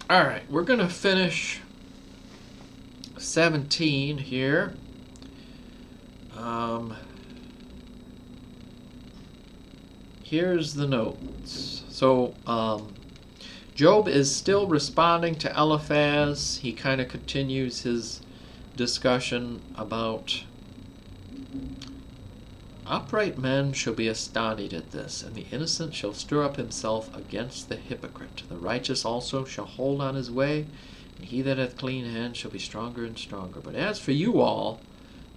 All right, we're going to finish 17 here. Here's the notes. So, Job is still responding to Eliphaz. He kind of continues his discussion about upright men shall be astonished at this, and the innocent shall stir up himself against the hypocrite. The righteous also shall hold on his way, and he that hath clean hands shall be stronger and stronger. But as for you all,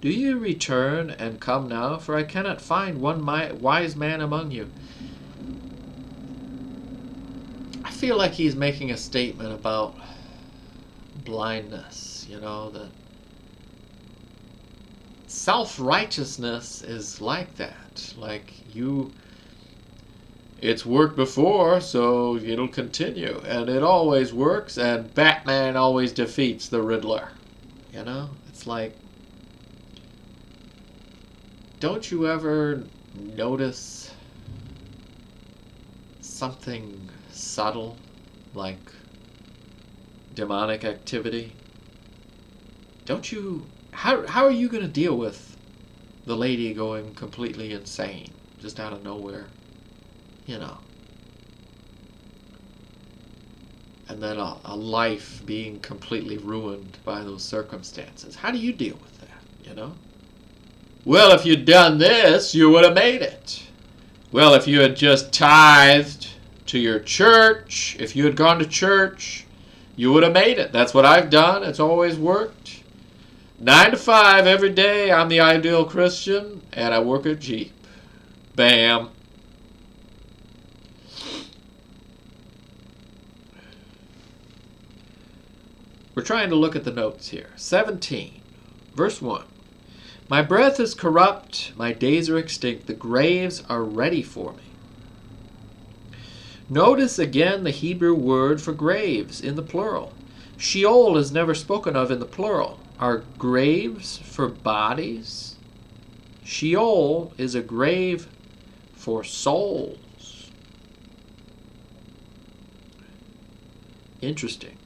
do you return and come now? For I cannot find one wise man among you. I feel like he's making a statement about blindness, that self-righteousness is like that. Like it's worked before, so it'll continue. And it always works, and Batman always defeats the Riddler. It's like, don't you ever notice something subtle, like demonic activity? Don't you... How are you going to deal with the lady going completely insane, just out of nowhere? And then a life being completely ruined by those circumstances. How do you deal with that, Well, if you'd done this, you would have made it. Well, if you had just tithed to your church, if you had gone to church, you would have made it. That's what I've done. It's always worked. 9 to 5 every day, I'm the ideal Christian, and I work at Jeep. Bam. We're trying to look at the notes here. 17, verse 1. My breath is corrupt, my days are extinct, the graves are ready for me. Notice again the Hebrew word for graves in the plural. Sheol is never spoken of in the plural. Are graves for bodies? Sheol is a grave for souls. Interesting.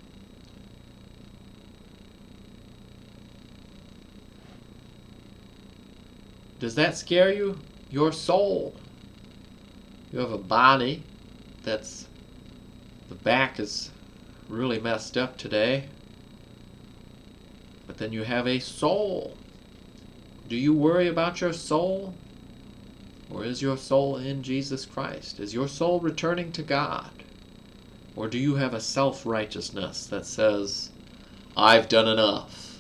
Does that scare you? Your soul. You have a body that's... the back is really messed up today. But then you have a soul. Do you worry about your soul? Or is your soul in Jesus Christ? Is your soul returning to God? Or do you have a self-righteousness that says, I've done enough.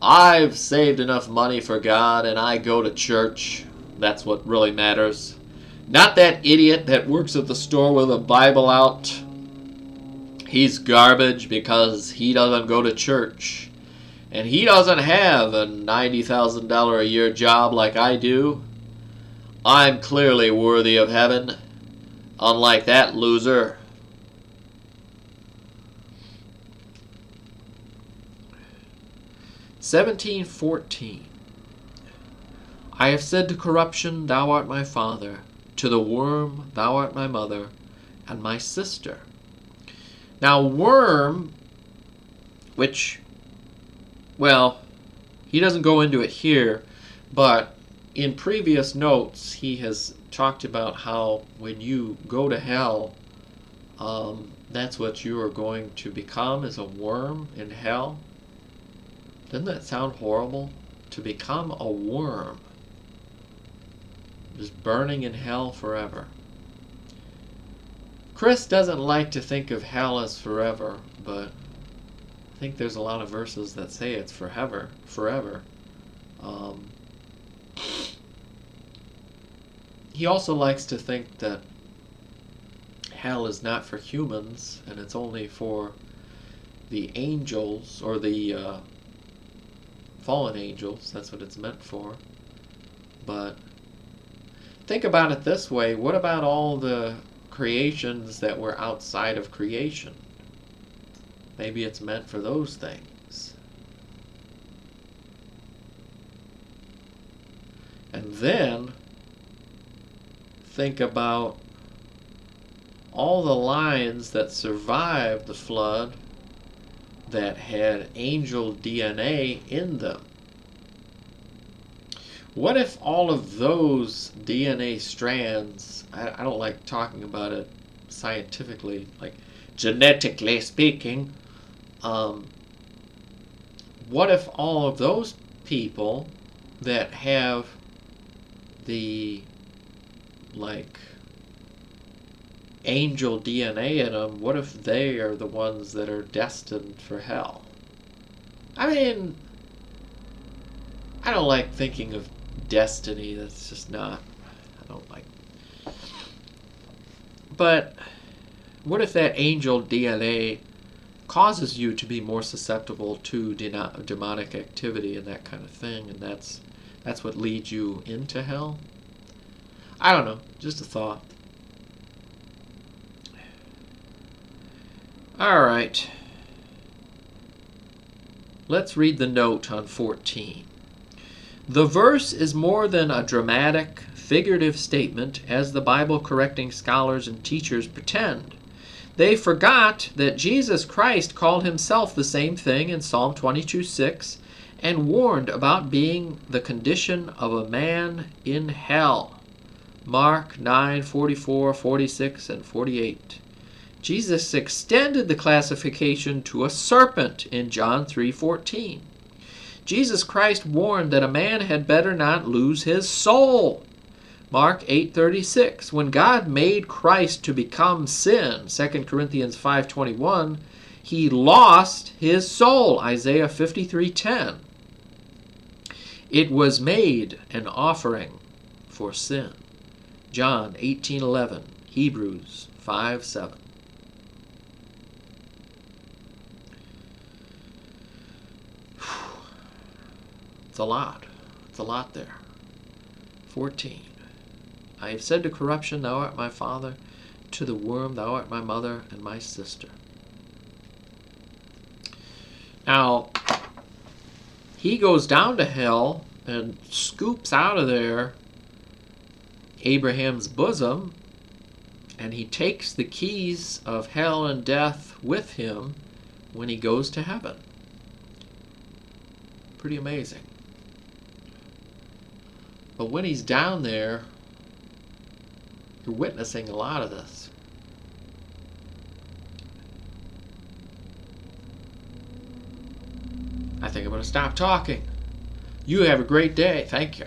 I've saved enough money for God and I go to church. That's what really matters. Not that idiot that works at the store with a Bible out. He's garbage because he doesn't go to church. And he doesn't have a $90,000 a year job like I do. I'm clearly worthy of heaven, unlike that loser. (17:14) I have said to corruption, thou art my father, to the worm, thou art my mother, and my sister. Now, worm, which, well, he doesn't go into it here, but in previous notes, he has talked about how when you go to hell, that's what you are going to become, is a worm in hell. Doesn't that sound horrible? To become a worm. Just burning in hell forever. Chris doesn't like to think of hell as forever, but I think there's a lot of verses that say it's forever. He also likes to think that hell is not for humans, and it's only for the angels, or the fallen angels. That's what it's meant for. But think about it this way. What about all the creations that were outside of creation? Maybe it's meant for those things. And then think about all the lines that survived the flood that had angel DNA in them? What if all of those DNA strands, I don't like talking about it scientifically, like genetically speaking, what if all of those people that have the like angel DNA in them, what if they are the ones that are destined for hell? I mean, I don't like thinking of destiny. That's just not, I don't like. But what if that angel DNA causes you to be more susceptible to demonic activity and that kind of thing, and that's what leads you into hell? I don't know, just a thought. All right. Let's read the note on 14. The verse is more than a dramatic, figurative statement, as the Bible-correcting scholars and teachers pretend. They forgot that Jesus Christ called himself the same thing in Psalm 22:6 and warned about being the condition of a man in hell. Mark 9:44, 46, and 48. Jesus extended the classification to a serpent in John 3:14. Jesus Christ warned that a man had better not lose his soul. Mark 8:36. When God made Christ to become sin, 2 Corinthians 5:21, he lost his soul, Isaiah 53:10. It was made an offering for sin, John 18:11, Hebrews 5:7. It's a lot. It's a lot there. 14. I have said to corruption, thou art my father, to the worm, thou art my mother and my sister. Now, he goes down to hell and scoops out of there Abraham's bosom, and he takes the keys of hell and death with him when he goes to heaven. Pretty amazing. But when he's down there, you're witnessing a lot of this. I think I'm going to stop talking. You have a great day. Thank you.